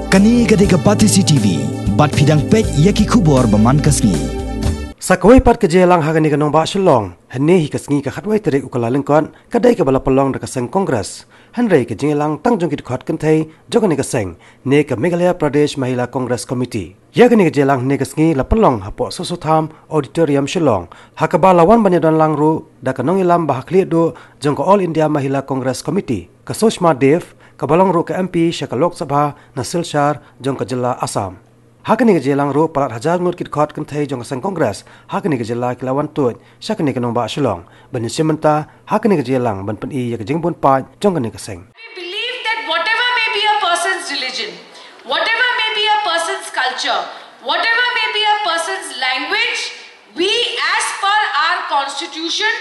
Kani gadega pati CCTV, bat pidang pet yaki kubor baman kasni. Sakawai pat kejelang hagani kanong ba shalong, hane hi kasngi ka khatwai tere ukalalengkon, kadai ka bala palong da kaseng kongres. Hanrei ke jelang tangjong kit khot kanthai, jogani kaseng, ne ka Meghalaya Pradesh Mahila Congress Committee. Yagani ke jelang ne kasngi la palong hapo sosotham auditorium shillong, hakabala wan banyadan langru da kanong ilam bahakli do jong All India Mahila Congress Committee. Ka Sushma Dev, ka balong ru ka MP Shaka Lok Sabha na Silchar jong ka jilla Assam. Hakani ke jelang ru palat hajar ngut kit khot kanthai jong kaseng kongres, hakani ke jilla kilawan tuj, shakani kanong ba shillong, ban simenta hakani ke jelang ban pen I ya ke jingbun pa jong kani kaseng. We believe that whatever may be a person's religion, whatever may be a person's culture, whatever may be a person's language, we as per our constitution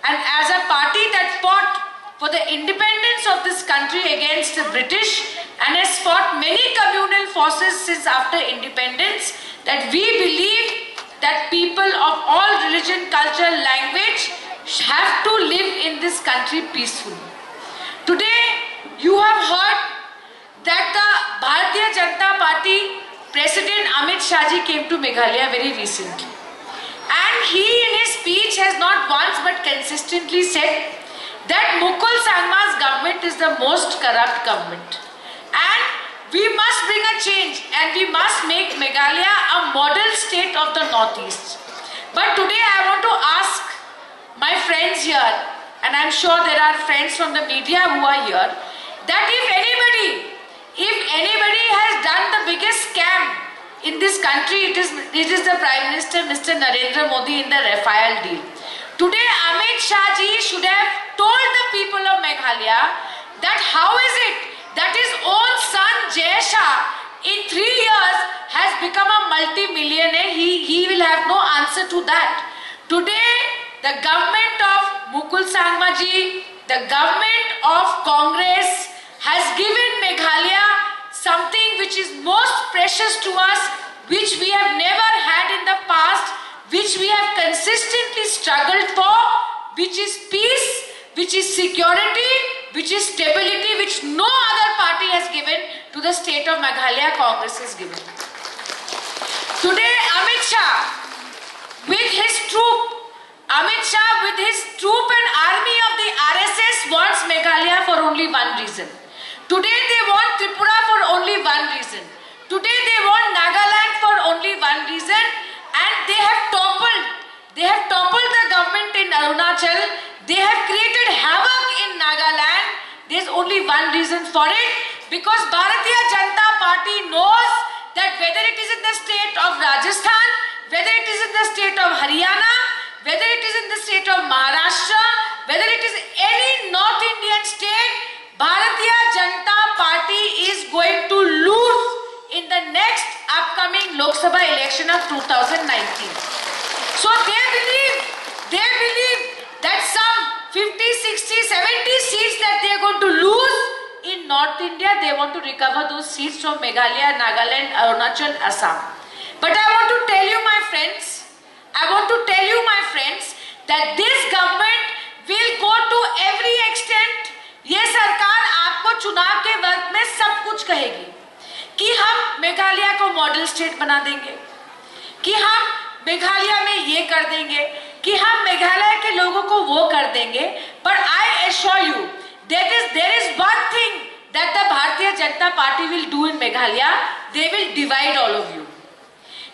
and as a party that fought for the independence of this country against the British and has fought many communal forces since after independence, that we believe that people of all religion, culture, language have to live in this country peacefully. Today, you have heard that the Bharatiya Janata Party President Amit Shah ji came to Meghalaya very recently. And he in his speech has not once but consistently said that Mukul Sangma's government is the most corrupt government. And we must bring a change and we must make Meghalaya a model state of the Northeast. But today I want to ask my friends here, and I'm sure there are friends from the media who are here, that if anybody has done the biggest scam in this country, it is the Prime Minister Mr. Narendra Modi in the Rafale deal. Today Amit Shah ji should have told the people of Meghalaya that how is it that his own son Jay Shah in 3 years has become a multi-millionaire. He will have no answer to that. Today the government of Mukul Sangma ji, the government of Congress has given Meghalaya something which is most precious to us, which we have never had in the past, which we have consistently struggled for, which is peace, which is security, which is stability, which no other party has given to the state of Meghalaya. Congress has given. Today Amit Shah with his troop and army of the RSS wants Meghalaya for only one reason. Today they want Tripura for only one reason. Today they want Nagaland for only one reason, and they have toppled the government in Arunachal. They have created havoc in Nagaland. There's only one reason for it, because Bharatiya Janata Party knows that whether it is in the state of Rajasthan, whether it is in the state of Haryana, whether it is in the state of Maharashtra, whether it is any North Indian state, Bharatiya Janata Party is going to lose in the next upcoming Lok Sabha election of 2019. So they believe that some 50, 60, 70 seats that they are going to lose in North India, they want to recover those seats from Meghalaya, Nagaland, Arunachal, Assam. But I want to tell you my friends, that this government will go to every extent. ये सरकार आपको चुनाव के वक्त में सब कुछ कहेगी कि हम मेघालय को मॉडल स्टेट बना देंगे, कि हम मेघालय में ये कर देंगे, कि हम मेघालय के लोगों को वो कर देंगे. But I assure you that there is one thing that the Bharatiya Janata Party will do in Meghalaya. They will divide all of you.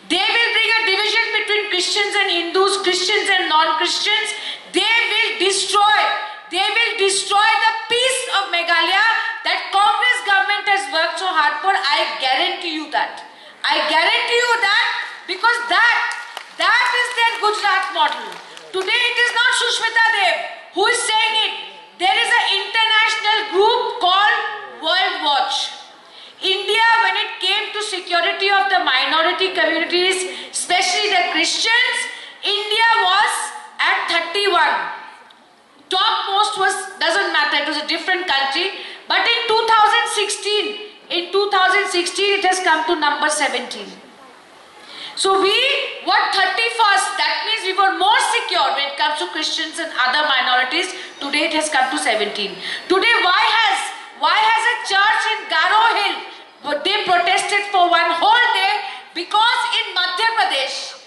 They will bring a division between Christians and Hindus, Christians and non-Christians. They will destroy the peace of Meghalaya that Congress government has worked so hard for. I guarantee you that. Because that is their Gujarat model. Today it is not Sushmita Dev who is saying it. There is an international group called World Watch. India, when it came to security of the minority communities, especially the Christians, India was at 31. Topmost doesn't matter, it was a different country. But in 2016, it has come to number 17. So we were 31st, that means we were more secure when it comes to Christians and other minorities. Today it has come to 17. Today why has a church in Garo Hill, they protested Because in Madhya Pradesh,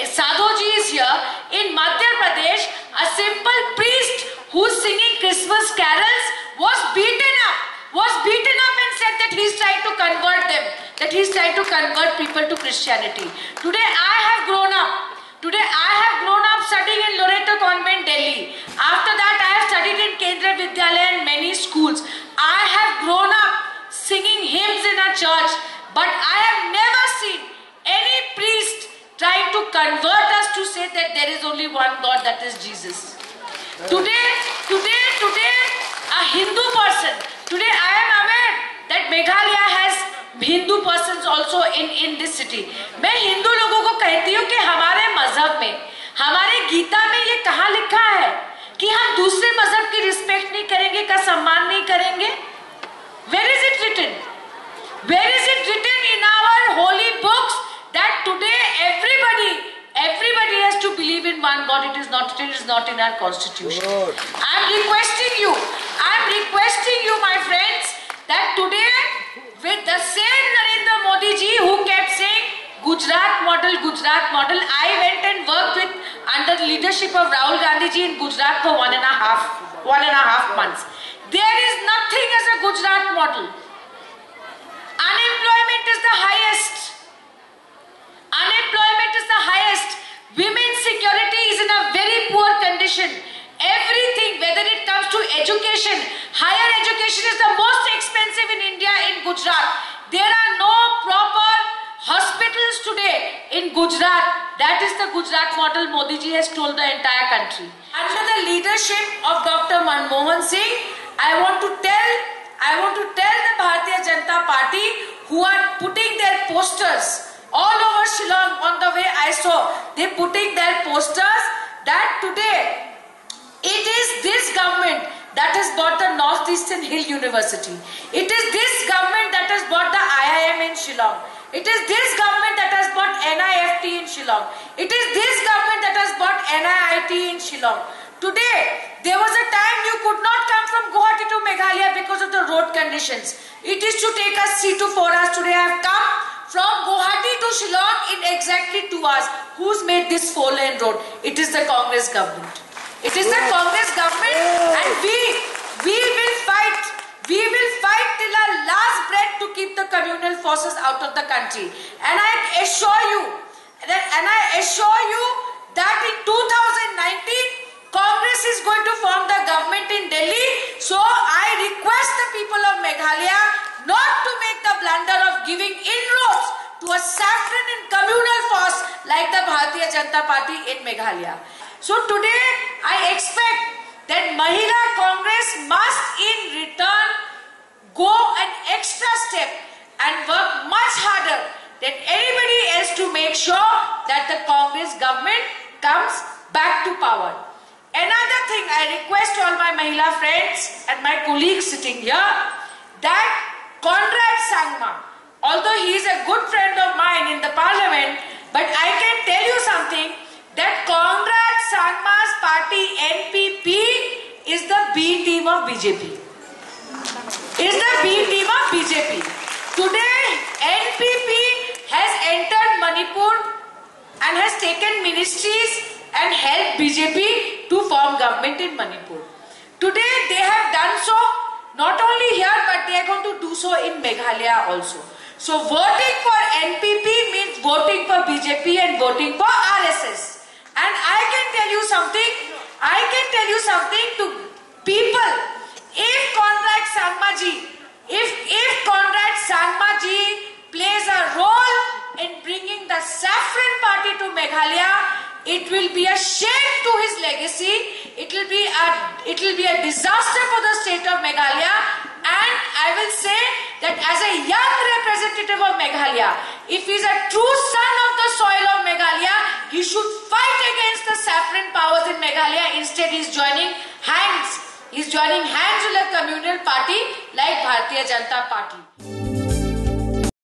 Sadhoji is here, in Madhya Pradesh, a simple priest who's singing Christmas carols was beaten up and said that he's trying to convert them, that he's trying to convert people to Christianity. Today I have grown up studying in Loreto Convent, Delhi. After that I have studied in Kendra Vidyalaya and many schools. I have grown up singing hymns in a church, but I have never seen any priest trying to convert us to say that there is only one God, that is Jesus. Today, a Hindu person, today I am aware that Meghalaya has Hindu persons also in this city. मैं हिंदू लोगों को कहती हूँ कि हमारे मजहब में, हमारे गीता में ये कहाँ लिखा है कि हम दूसरे मजहब की रिस्पेक्ट नहीं करेंगे, का सम्मान नहीं करेंगे? Where is it written? Where is it written in our holy books that today everybody has to believe in one God? It is not in our constitution. I am requesting you, my friends, that today with the same Narendra Modi ji who kept saying Gujarat model, I went and worked with under the leadership of Rahul Gandhi ji in Gujarat for one and a half months. There is nothing as a Gujarat model. Unemployment is the highest. Women's security is in a very poor condition. Everything, whether it comes to education, higher education is the most expensive in India, in Gujarat. There are no proper hospitals today in Gujarat. That is the Gujarat model Modi ji has told the entire country. Under the leadership of Dr. Manmohan Singh, I want to tell the Bharatiya Janata Party, who are putting their posters all over Shillong. On the way I saw, they putting their posters that today it is this government that has bought the Northeastern Hill University. It is this government that has bought the IIM in Shillong. It is this government that has bought NIFT in Shillong. It is this government that has bought NIIT in Shillong. Today, there was a time you could not come from Guwahati to Meghalaya because of the road conditions. It is to take us 3 to 4 hours. Today I have come from Guwahati to Shillong in exactly 2 hours. Who's made this 4-lane road? It is the Congress government. It is the Congress government, and we will fight. We will fight till our last breath to keep the communal forces out of the country. And I assure you that in 2019, Congress is going to form the government in Delhi. So I request the people of Meghalaya not to make the blunder of giving inroads to a saffron and communal force like the Bharatiya Janata Party in Meghalaya. So today I expect that Mahila Congress must in return go an extra step and work much harder than anybody else to make sure that the Congress government comes back to power. Another thing I request all my Mahila friends and my colleagues sitting here, that Conrad Sangma, although he is a good friend of mine in the parliament, but I can tell you something, that Conrad Sangma's party NPP is the B team of BJP. Today NPP has entered Manipur and has taken ministries and helped BJP to form government in Manipur. Today they have done so not only here, but they are going to do so in Meghalaya also. So voting for NPP means voting for BJP and voting for RSS. And I can tell you something to people. If Conrad Sangma ji plays a role in bringing the saffron party to Meghalaya, it will be a shame to his legacy. It will be a disaster for the state of Meghalaya. And I will say that as a young representative of Meghalaya, if he is a true son of the soil of Meghalaya, he should fight against the saffron powers in Meghalaya. Instead, he is joining hands with a communal party like Bharatiya Janata Party.